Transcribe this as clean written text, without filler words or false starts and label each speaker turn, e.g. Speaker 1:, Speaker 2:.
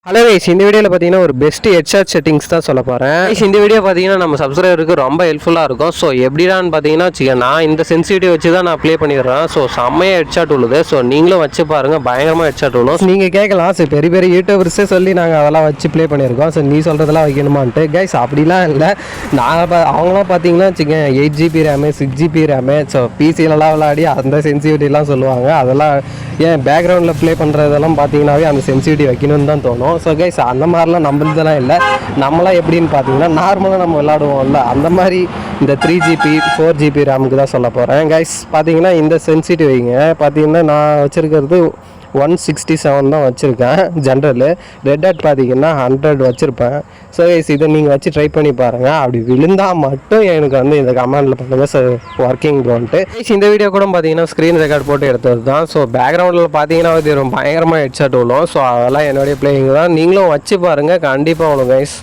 Speaker 1: Hello guys, இந்த வீடியோவில் பார்த்தீங்கன்னா ஒரு பெஸ்ட் ஹெட்ஷாட் செட்டிங்ஸ் தான் சொல்ல போகிறேன். இந்த வீடியோ பார்த்தீங்கன்னா நம்ம சப்ஸ்கிரைபருக்கு ரொம்ப ஹெல்ப்ஃபுல்லாக இருக்கும். ஸோ எப்படிடான்னு பார்த்தீங்கன்னா நான் இந்த சென்சிட்டிவ் வச்சு தான் நான் ப்ளே பண்ணிடுறேன். ஸோ செம்மையாக ஹெட்ஷாட் உள்ளது. ஸோ நீங்களும் வச்சு பாருங்கள், பயங்கரமாக ஹெட்ஷாட் உள்ளோம். நீங்கள் கேட்கலாம், ஸோ பெரிய பெரிய யூடியூபர்ஸே சொல்லி நாங்கள் அதெல்லாம் வச்சு ப்ளே பண்ணியிருக்கோம். ஸோ நீ சொல்கிறதெல்லாம் வைக்கணுமான்ட்டு கைஸ் அப்படிலாம் இல்லை. நாங்கள் அவங்களாம் பார்த்தீங்கன்னா வச்சுக்கேன் 8GB RAM 6GB RAM. So பிசிலலாம் விளையாடி அந்த சென்சிட்டிவ்லாம் சொல்லுவாங்க. அதெல்லாம் ஏன் பேக்ரவுண்டில் ப்ளே பண்ணுறதெல்லாம் பார்த்தீங்கன்னாவே அந்த சென்சிட்டிவ் வைக்கணும்னு தான் தோணும். ஸோ கைஸ் அந்த மாதிரிலாம் நம்மளதெல்லாம் இல்லை. நம்மளாம் எப்படின்னு பார்த்தீங்கன்னா நார்மலாக நம்ம விளாடுவோம்ல அந்த மாதிரி இந்த 3GB 4GB ரேமுக்கு தான் சொல்ல போகிறேன். கைஸ் பார்த்தீங்கன்னா இந்த சென்சிட்டிவ் வைங்க. பார்த்தீங்கன்னா நான் வச்சுருக்கிறது 167 தான் வச்சுருக்கேன். ஜென்ரலு ரெட் ஹாட் பார்த்தீங்கன்னா 100 வச்சுருப்பேன். ஸோ கைஸ் இதை நீங்கள் வச்சு ட்ரை பண்ணி பாருங்கள். அப்படி விழுந்தால் மட்டும் எனக்கு வந்து இந்த கமெண்டில் பண்ணுங்கள் சார் ஒர்க்கிங் ப்ரோன்ட்டு. கைஸ் இந்த வீடியோ கூட பார்த்தீங்கன்னா ஸ்க்ரீன் ரெக்கார்ட் போட்டு எடுத்தது தான். ஸோ பேக்ரவுண்டில் பார்த்தீங்கன்னா அது ரொம்ப பயங்கரமாக ஹெட்ஷாட் விழும். ஸோ அதெல்லாம் என்னுடைய பிளேயிங் தான். நீங்களும் வச்சு பாருங்கள், கண்டிப்பாக உங்களுக்கு கைஸ்.